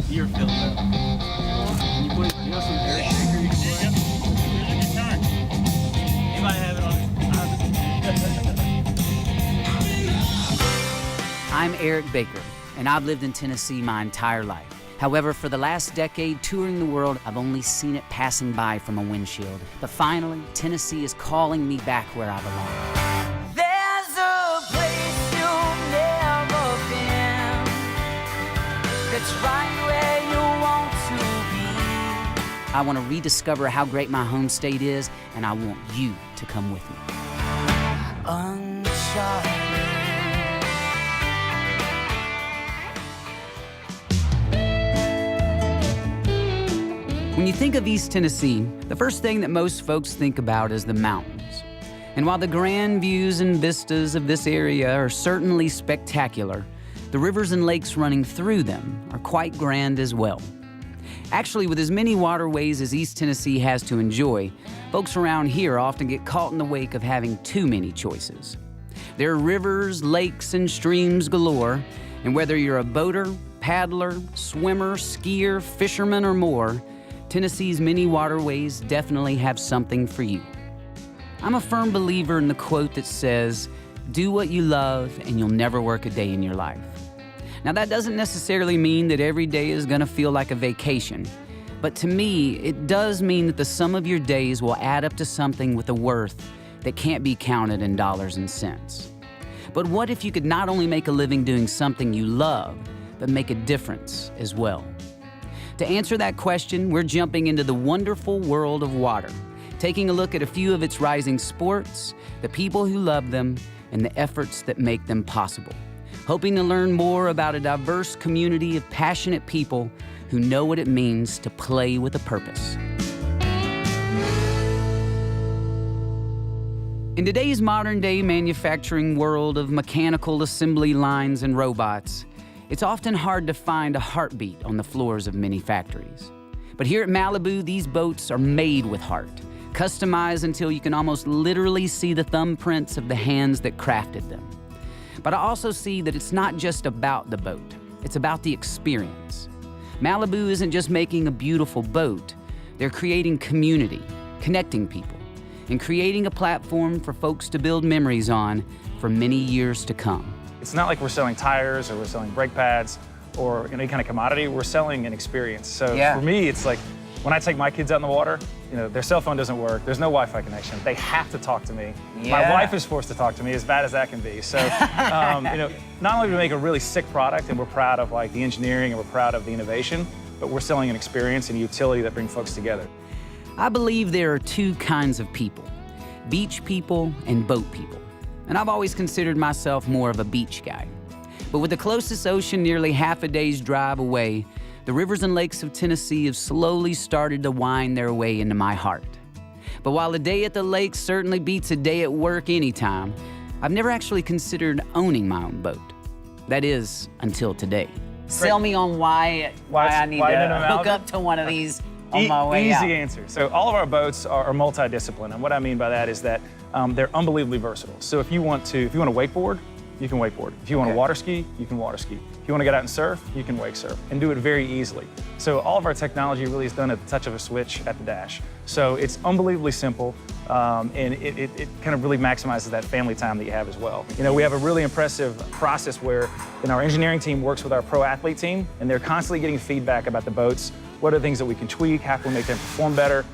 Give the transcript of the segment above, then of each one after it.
You're filled up. Can you put, you know, some Erick Baker you can play? Yep. There's a guitar. Anybody have it on it? I'm Erick Baker, and I've lived in Tennessee my entire life. However, for the last decade, touring the world, I've only seen it passing by from a windshield. But finally, Tennessee is calling me back where I belong. There's a place you've never been that's right where you want to be. I want to rediscover how great my home state is, and I want you to come with me. Uncharted. When you think of East Tennessee, the first thing that most folks think about is the mountains. And while the grand views and vistas of this area are certainly spectacular, the rivers and lakes running through them are quite grand as well. Actually, with as many waterways as East Tennessee has to enjoy, folks around here often get caught in the wake of having too many choices. There are rivers, lakes, and streams galore, and whether you're a boater, paddler, swimmer, skier, fisherman, or more, Tennessee's many waterways definitely have something for you. I'm a firm believer in the quote that says, "Do what you love and you'll never work a day in your life." Now that doesn't necessarily mean that every day is gonna feel like a vacation, but to me, it does mean that the sum of your days will add up to something with a worth that can't be counted in dollars and cents. But what if you could not only make a living doing something you love, but make a difference as well? To answer that question, we're jumping into the wonderful world of water, taking a look at a few of its rising sports, the people who love them, and the efforts that make them possible, hoping to learn more about a diverse community of passionate people who know what it means to play with a purpose. In today's modern-day manufacturing world of mechanical assembly lines and robots, it's often hard to find a heartbeat on the floors of many factories. But here at Malibu, these boats are made with heart, customized until you can almost literally see the thumbprints of the hands that crafted them. But I also see that it's not just about the boat, it's about the experience. Malibu isn't just making a beautiful boat, they're creating community, connecting people, and creating a platform for folks to build memories on for many years to come. It's not like we're selling tires or we're selling brake pads or any kind of commodity. We're selling an experience. So for me, it's like when I take my kids out in the water, you know, their cell phone doesn't work. There's no Wi-Fi connection. They have to talk to me. My wife is forced to talk to me, as bad as that can be. So, you know, not only do we make a really sick product and we're proud of like the engineering and we're proud of the innovation, but we're selling an experience and utility that bring folks together. I believe there are two kinds of people, beach people and boat people. And I've always considered myself more of a beach guy. But with the closest ocean nearly half a day's drive away, the rivers and lakes of Tennessee have slowly started to wind their way into my heart. But while a day at the lake certainly beats a day at work anytime, I've never actually considered owning my own boat. That is, until today. Sell me on why I need to hook up to one of these on my way out. Easy answer. So all of our boats are multidiscipline, and what I mean by that is that they're unbelievably versatile. So if you want to wakeboard, you can wakeboard. If you want to water ski, you can water ski. If you want to get out and surf, you can wake surf and do it very easily. So all of our technology really is done at the touch of a switch at the dash. So it's unbelievably simple, and it kind of really maximizes that family time that you have as well. You know, we have a really impressive process where our engineering team works with our pro athlete team, and they're constantly getting feedback about the boats. What are the things that we can tweak? How can we make them perform better?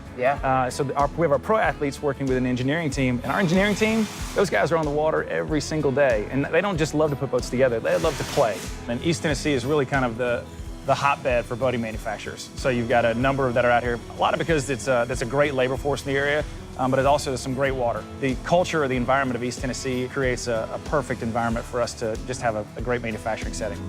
So we have our pro athletes working with an engineering team, and our engineering team, those guys are on the water every single day, and they don't just love to put boats together, they love to play. And East Tennessee is really kind of the hotbed for boating manufacturers. So you've got a number that are out here, a lot of because that's a great labor force in the area, but it also has some great water. The culture or the environment of East Tennessee creates a perfect environment for us to just have a great manufacturing setting.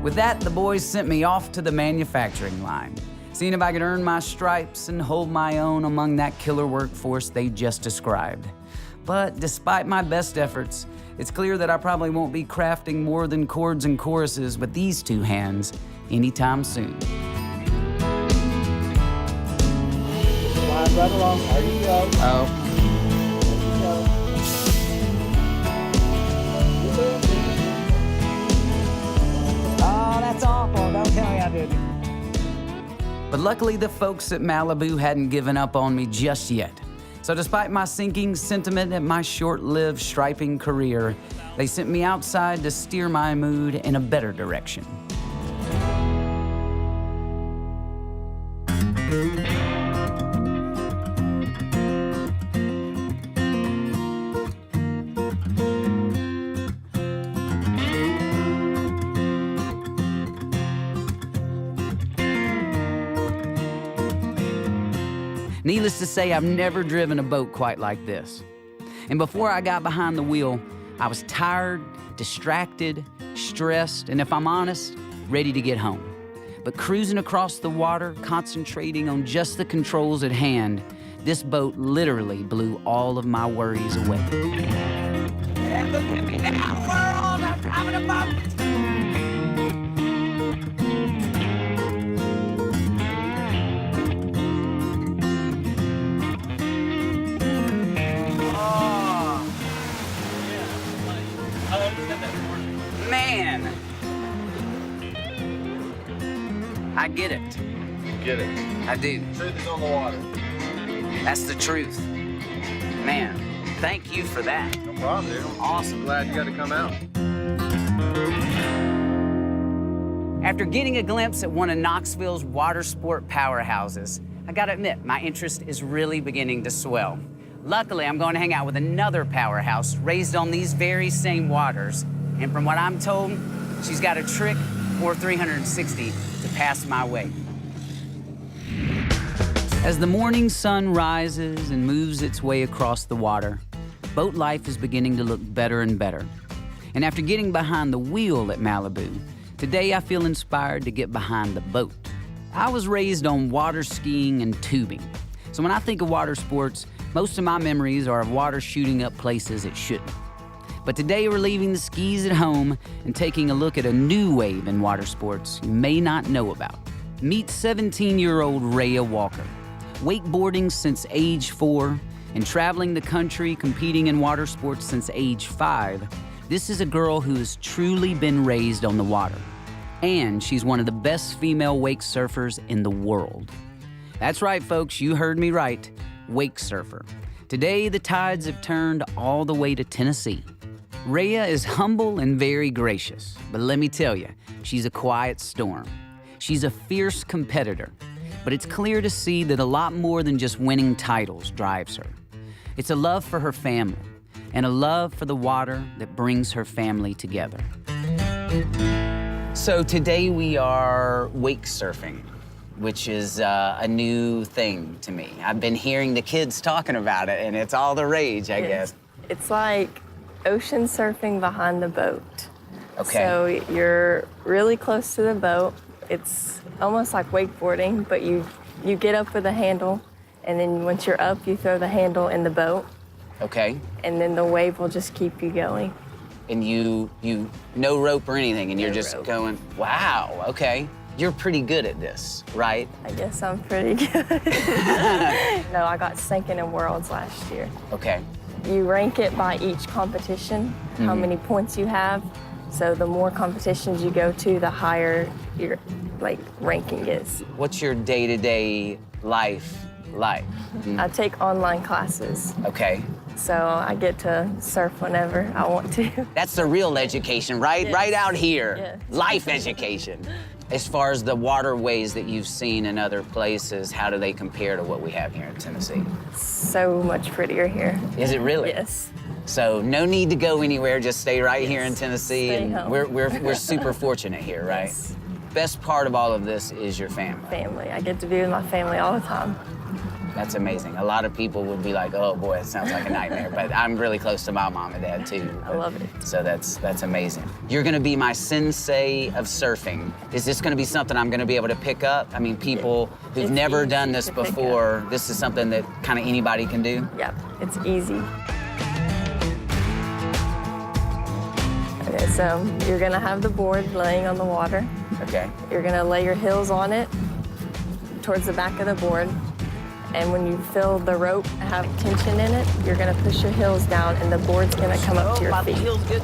With that, the boys sent me off to the manufacturing line, seeing if I could earn my stripes and hold my own among that killer workforce they just described. But despite my best efforts, it's clear that I probably won't be crafting more than chords and choruses with these two hands anytime soon. Slide right along. There you go. Oh. There you go. luckily, the folks at Malibu hadn't given up on me just yet. So despite my sinking sentiment at my short-lived striping career, they sent me outside to steer my mood in a better direction. Needless to say, I've never driven a boat quite like this. And before I got behind the wheel, I was tired, distracted, stressed, and if I'm honest, ready to get home. But cruising across the water, concentrating on just the controls at hand, this boat literally blew all of my worries away. Yeah, look at me now, world! I'm driving a boat! Man, I get it. Get it. I do. Truth is on the water. That's the truth. Man, thank you for that. No problem, dude. Awesome. Glad you got to come out. After getting a glimpse at one of Knoxville's water sport powerhouses, I gotta admit, my interest is really beginning to swell. Luckily, I'm going to hang out with another powerhouse raised on these very same waters. And from what I'm told, she's got a trick or 360 to pass my way. As the morning sun rises and moves its way across the water, boat life is beginning to look better and better. And after getting behind the wheel at Malibu, today I feel inspired to get behind the boat. I was raised on water skiing and tubing. So when I think of water sports, most of my memories are of water shooting up places it shouldn't. But today we're leaving the skis at home and taking a look at a new wave in water sports you may not know about. Meet 17-year-old Rhea Walker. Wakeboarding since age 4 and traveling the country competing in water sports since age 5, this is a girl who has truly been raised on the water. And she's one of the best female wake surfers in the world. That's right, folks, you heard me right, wake surfer. Today, the tides have turned all the way to Tennessee. Rhea is humble and very gracious, but let me tell you, she's a quiet storm. She's a fierce competitor, but it's clear to see that a lot more than just winning titles drives her. It's a love for her family and a love for the water that brings her family together. So today we are wake surfing, which is a new thing to me. I've been hearing the kids talking about it, and it's all the rage, I guess. It's like ocean surfing behind the boat. Okay. So you're really close to the boat. It's almost like wakeboarding, but you get up with a handle, and then once you're up, you throw the handle in the boat. Okay. And then the wave will just keep you going. And you no rope or anything, and you're No just rope. going, wow, okay. You're pretty good at this, right? I guess I'm pretty good. No, I got second in Worlds last year. Okay. You rank it by each competition, how many points you have. So the more competitions you go to, the higher your ranking is. What's your day-to-day life like? I take online classes, Okay. so I get to surf whenever I want to. That's the real education, right? Yes. Right out here. Yes. Life education. As far as the waterways that you've seen in other places, how do they compare to what we have here in Tennessee? So much prettier here. Is it really? Yes. So no need to go anywhere, just stay right here in Yes. Tennessee. Stay And home. we're super fortunate here, right? Yes. Best part of all of this is your family. Family. I get to be with my family all the time. That's amazing. A lot of people would be like, oh boy, it sounds like a nightmare. But I'm really close to my mom and dad too. I love it. So that's amazing. You're gonna be my sensei of surfing. Is this gonna be something I'm gonna be able to pick up? I mean, people who've It's never easy done this to pick up. before, this is something that kind of anybody can do? Yep, it's easy. Okay, so you're gonna have the board laying on the water. Okay. You're gonna lay your heels on it towards the back of the board. And when you feel the rope have tension in it, you're gonna push your heels down and the board's gonna come up to your my feet. heel's good.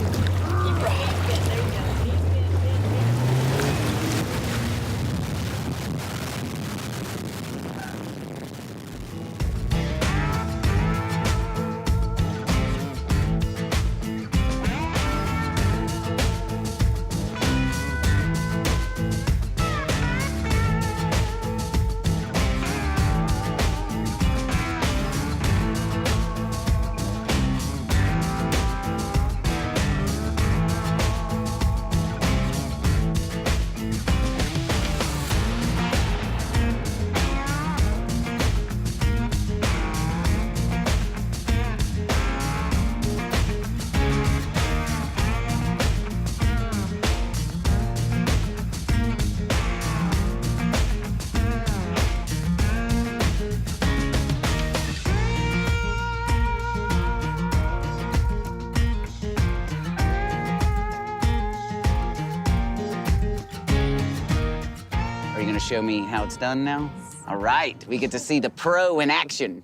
show me how it's done now? All right, we get to see the pro in action.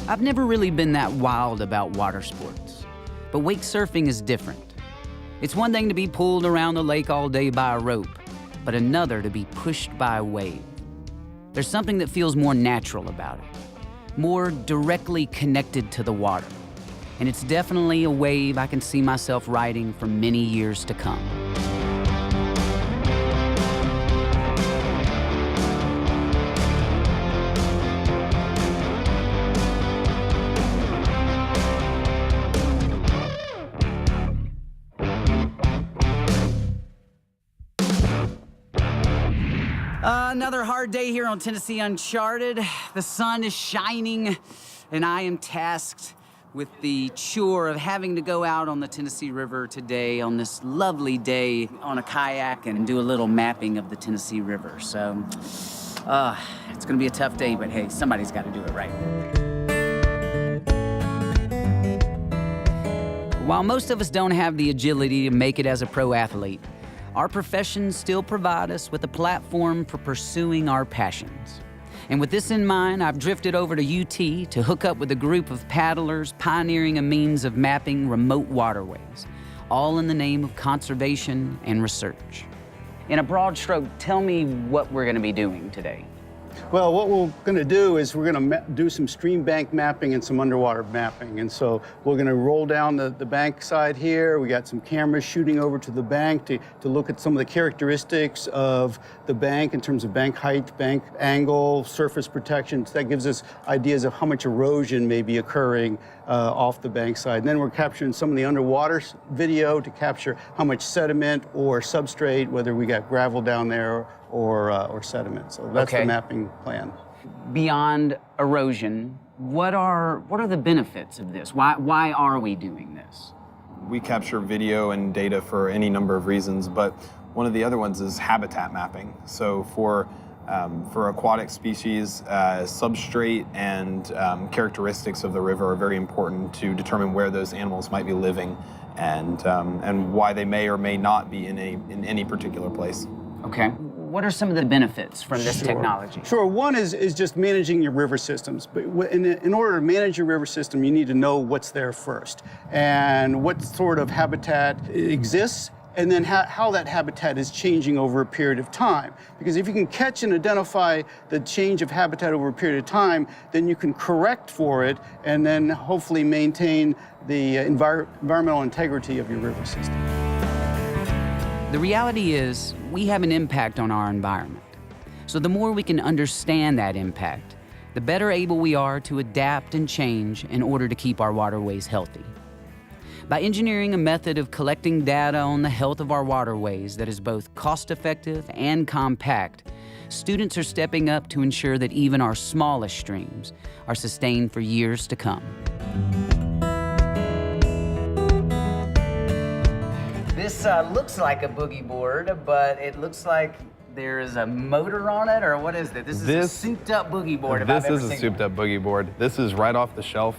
I've never really been that wild about water sports, but wake surfing is different. It's one thing to be pulled around the lake all day by a rope, but another to be pushed by a wave. There's something that feels more natural about it, more directly connected to the water. And it's definitely a wave I can see myself riding for many years to come. Another hard day here on Tennessee Uncharted. The sun is shining, and I am tasked with the chore of having to go out on the Tennessee River today on this lovely day on a kayak and do a little mapping of the Tennessee River. So, it's gonna be a tough day, but hey, somebody's gotta do it right. While most of us don't have the agility to make it as a pro athlete, our professions still provide us with a platform for pursuing our passions. And with this in mind, I've drifted over to UT to hook up with a group of paddlers pioneering a means of mapping remote waterways, all in the name of conservation and research. In a broad stroke, tell me what we're gonna be doing today. Well, what we're going to do is we're going to do some stream bank mapping and some underwater mapping. And so we're going to roll down the bank side here. We got some cameras shooting over to the bank to look at some of the characteristics of the bank in terms of bank height, bank angle, surface protection. So that gives us ideas of how much erosion may be occurring off the bank side. And then we're capturing some of the underwater video to capture how much sediment or substrate, whether we got gravel down there or sediment. So that's the mapping plan. Beyond erosion, what are the benefits of this? Why are we doing this? We capture video and data for any number of reasons, but one of the other ones is habitat mapping. So for aquatic species, substrate and characteristics of the river are very important to determine where those animals might be living and why they may or may not be in any particular place. Okay. What are some of the benefits from this technology? Sure. One is just managing your river systems. But in order to manage your river system, you need to know what's there first and what sort of habitat exists, and then how that habitat is changing over a period of time. Because if you can catch and identify the change of habitat over a period of time, then you can correct for it and then hopefully maintain the environmental integrity of your river system. The reality is, we have an impact on our environment. So the more we can understand that impact, the better able we are to adapt and change in order to keep our waterways healthy. By engineering a method of collecting data on the health of our waterways that is both cost-effective and compact, students are stepping up to ensure that even our smallest streams are sustained for years to come. This looks like a boogie board, but it looks like there is a motor on it, or what is it? This is a souped-up boogie board. This is a souped-up boogie board. This is right off the shelf.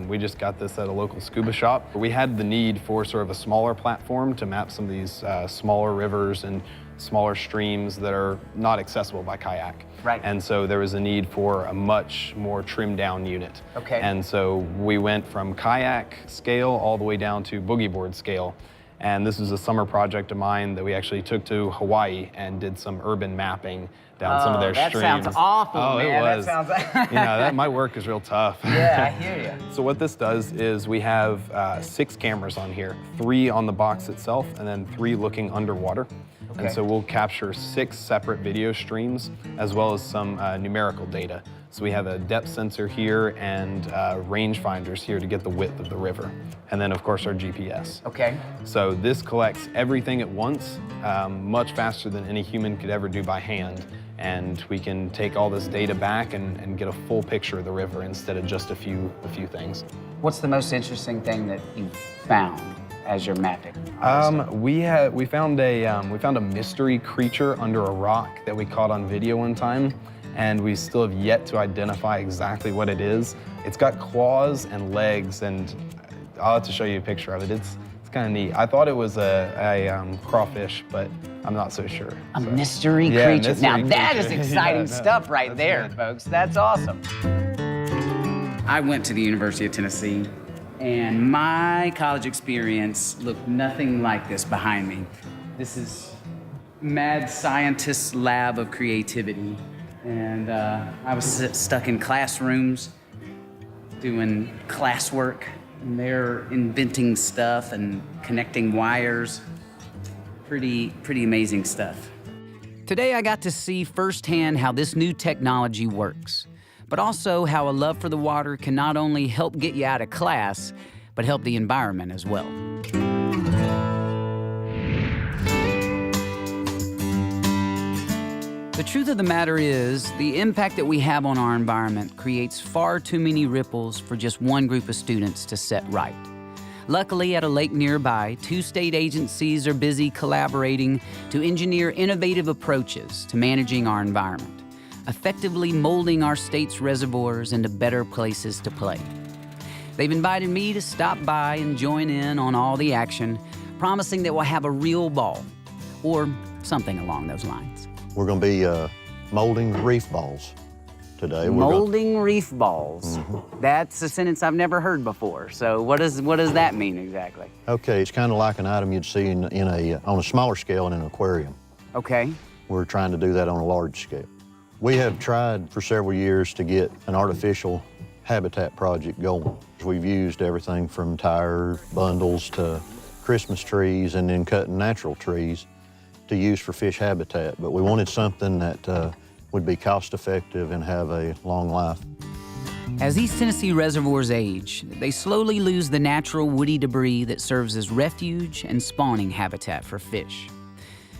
We just got this at a local scuba shop. We had the need for sort of a smaller platform to map some of these smaller rivers and smaller streams that are not accessible by kayak. Right. And so there was a need for a much more trimmed-down unit. Okay. And so we went from kayak scale all the way down to boogie board scale. And this is a summer project of mine that we actually took to Hawaii and did some urban mapping down some of their streams. That sounds awful, man. It was. That sounds... Yeah, my work is real tough. Yeah, I hear you. So what this does is we have 6 cameras on here, 3 on the box itself, and then 3 looking underwater. Okay. And so we'll capture 6 separate video streams, as well as some numerical data. So we have a depth sensor here and range finders here to get the width of the river. And then, of course, our GPS. Okay. So this collects everything at once, much faster than any human could ever do by hand. And we can take all this data back and get a full picture of the river instead of just a few things. What's the most interesting thing that you've found as you're mapping? We found a mystery creature under a rock that we caught on video one time, and we still have yet to identify exactly what it is. It's got claws and legs, and I'll have to show you a picture of it. It's kind of neat. I thought it was a crawfish, but I'm not so sure. A mystery Yeah, creature. mystery Now that creature. is exciting Yeah, no, stuff right that's there, good. folks. That's awesome. I went to the University of Tennessee, and my college experience looked nothing like this behind me. This is mad scientist's lab of creativity. And I was stuck in classrooms doing classwork, and they're inventing stuff and connecting wires. Pretty amazing stuff. Today I got to see firsthand how this new technology works, but also how a love for the water can not only help get you out of class, but help the environment as well. The truth of the matter is, the impact that we have on our environment creates far too many ripples for just one group of students to set right. Luckily, at a lake nearby, 2 state agencies are busy collaborating to engineer innovative approaches to managing our environment, effectively molding our state's reservoirs into better places to play. They've invited me to stop by and join in on all the action, promising that we'll have a real ball, or something along those lines. We're going to be molding reef balls today. Molding reef balls. That's a sentence I've never heard before. So what does that mean exactly? Okay, it's kind of like an item you'd see on a smaller scale in an aquarium. Okay. We're trying to do that on a large scale. We have tried for several years to get an artificial habitat project going. We've used everything from tire bundles to Christmas trees and then cutting natural trees to use for fish habitat, but we wanted something that would be cost-effective and have a long life. As East Tennessee reservoirs age, they slowly lose the natural woody debris that serves as refuge and spawning habitat for fish.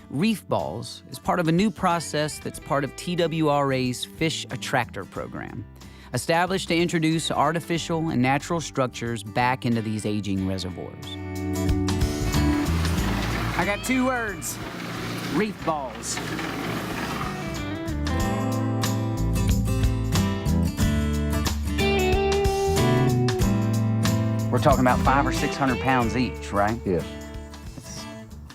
Reef balls is part of a new process that's part of TWRA's Fish Attractor program, established to introduce artificial and natural structures back into these aging reservoirs. I got 2 words. Reef balls. We're talking about 500 or 600 pounds each, right? Yes.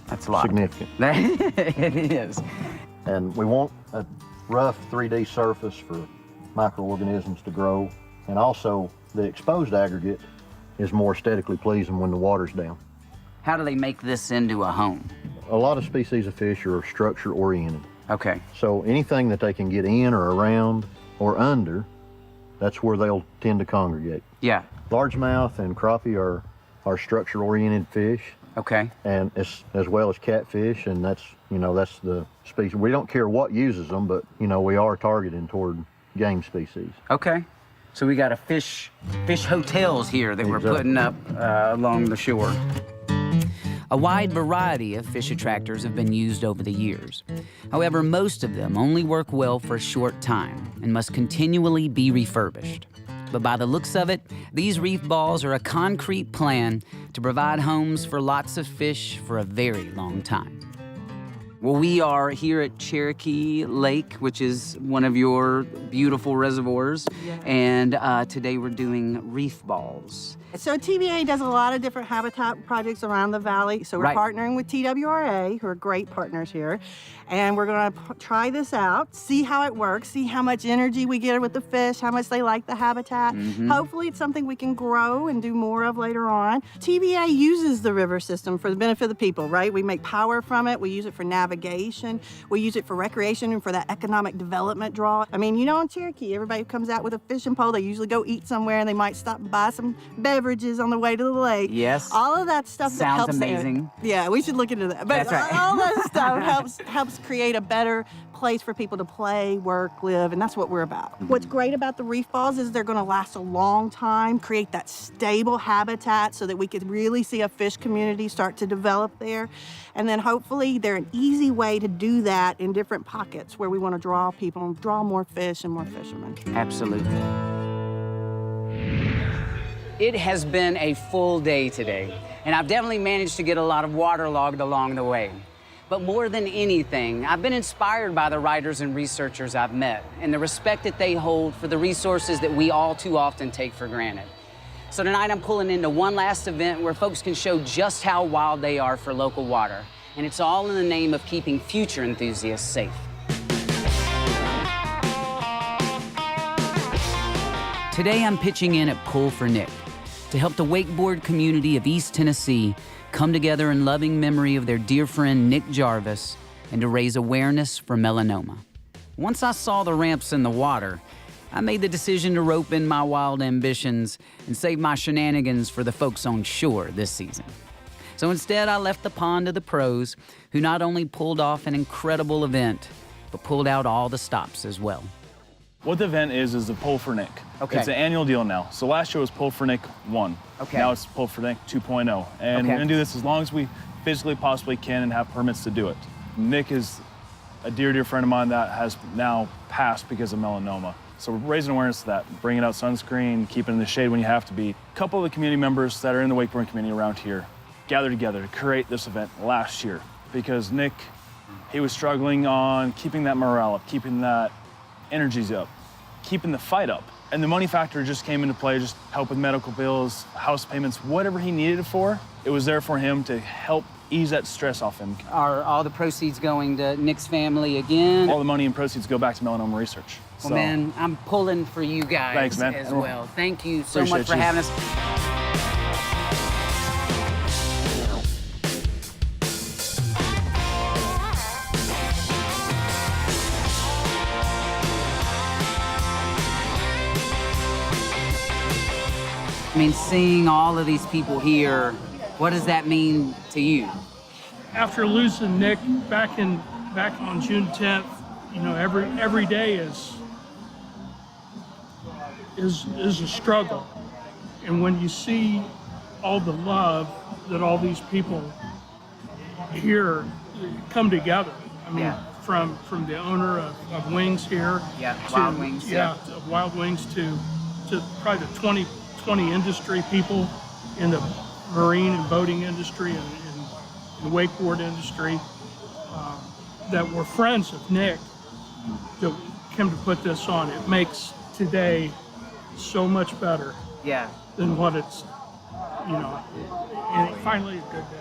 That's a lot. Significant. It is. And we want a rough 3D surface for microorganisms to grow, and also the exposed aggregate is more aesthetically pleasing when the water's down. How do they make this into a home? A lot of species of fish are structure-oriented. Okay. So anything that they can get in or around or under, that's where they'll tend to congregate. Yeah. Largemouth and crappie are structure-oriented fish, Okay. and as well as catfish, and that's the species. We don't care what uses them, but we are targeting toward game species. Okay. So we got a fish hotels here that we're Exactly. putting up along the shore. A wide variety of fish attractors have been used over the years. However, most of them only work well for a short time and must continually be refurbished. But by the looks of it, these reef balls are a concrete plan to provide homes for lots of fish for a very long time. Well, we are here at Cherokee Lake, which is one of your beautiful reservoirs, and today we're doing reef balls. So TVA does a lot of different habitat projects around the valley. So we're Right. partnering with TWRA, who are great partners here. And we're gonna try this out, see how it works, see how much energy we get with the fish, how much they like the habitat. Hopefully it's something we can grow and do more of later on. TVA uses the river system for the benefit of the people, right? We make power from it, we use it for navigation, we use it for recreation and for that economic development draw. I mean, in Cherokee, everybody comes out with a fishing pole, they usually go eat somewhere and they might stop and buy some beverages on the way to the lake. Yes. All of that stuff that Sounds helps. amazing. Yeah, we should look into that. But That's right. all that stuff helps create a better place for people to play, work, live, and that's what we're about. What's great about the reef balls is they're gonna last a long time, create that stable habitat so that we could really see a fish community start to develop there. And then hopefully they're an easy way to do that in different pockets where we wanna draw people, draw more fish and more fishermen. Absolutely. It has been a full day today. and I've definitely managed to get a lot of waterlogged along the way. But more than anything, I've been inspired by the writers and researchers I've met and the respect that they hold for the resources that we all too often take for granted. So tonight I'm pulling into one last event where folks can show just how wild they are for local water. And it's all in the name of keeping future enthusiasts safe. Today I'm pitching in at Pull for Nick to help the wakeboard community of East Tennessee come together in loving memory of their dear friend Nick Jarvis and to raise awareness for melanoma. Once I saw the ramps in the water, I made the decision to rope in my wild ambitions and save my shenanigans for the folks on shore this season. So instead, I left the pond to the pros, who not only pulled off an incredible event, but pulled out all the stops as well. What the event is the Pull for Nick. Okay. It's an annual deal now. So last year was Pull for Nick 1. Okay. Now it's Pull for Nick 2.0. And we're gonna do this as long as we physically possibly can and have permits to do it. Nick is a dear, dear friend of mine that has now passed because of melanoma. So we're raising awareness to that, bringing out sunscreen, keeping in the shade when you have to be. A couple of the community members that are in the wakeboarding community around here gathered together to create this event last year because Nick, he was struggling on keeping that morale up, keeping that energies up, keeping the fight up. And the money factor just came into play, just help with medical bills, house payments, whatever he needed it for, it was there for him to help ease that stress off him. Are all the proceeds going to Nick's family again? All the money and proceeds go back to melanoma research. Well, man, I'm pulling for you guys Thanks, man. as well. Thank you so much Appreciate for you. having us. I mean, seeing all of these people here, what does that mean to you? After losing Nick back on June 10th, you know, every day is a struggle. And when you see all the love that all these people here come together, I mean, Yeah. from the owner of Wings here, Yeah, to, Wild Wings, yeah. of Wild Wings to probably the 20 industry people in the marine and boating industry and the wakeboard industry that were friends of Nick that came to put this on. It makes today so much better Yeah. than what it's, you know, and finally a good day.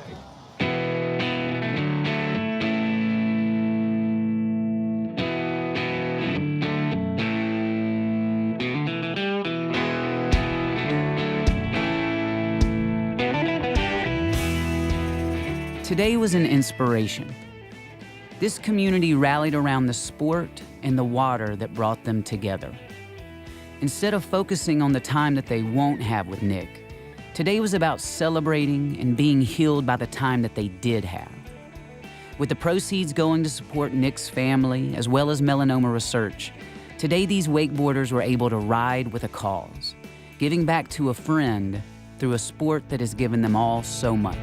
Today was an inspiration. This community rallied around the sport and the water that brought them together. Instead of focusing on the time that they won't have with Nick, today was about celebrating and being healed by the time that they did have. With the proceeds going to support Nick's family as well as melanoma research, today these wakeboarders were able to ride with a cause, giving back to a friend through a sport that has given them all so much.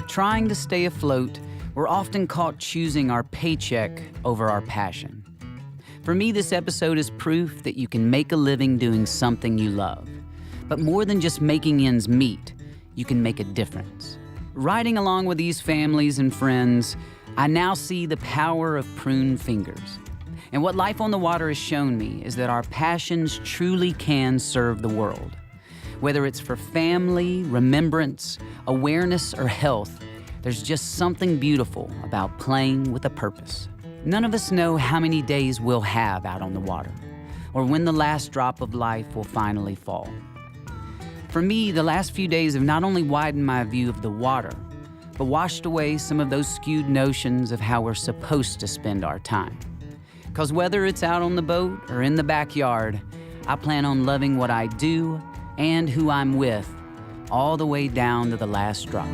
Trying to stay afloat, we're often caught choosing our paycheck over our passion. For me, this episode is proof that you can make a living doing something you love. But more than just making ends meet, you can make a difference. Riding along with these families and friends, I now see the power of pruned fingers. And what Life on the Water has shown me is that our passions truly can serve the world. Whether it's for family, remembrance, awareness, or health, there's just something beautiful about playing with a purpose. None of us know how many days we'll have out on the water, or when the last drop of life will finally fall. For me, the last few days have not only widened my view of the water, but washed away some of those skewed notions of how we're supposed to spend our time. Because whether it's out on the boat or in the backyard, I plan on loving what I do and who I'm with, all the way down to the last drop.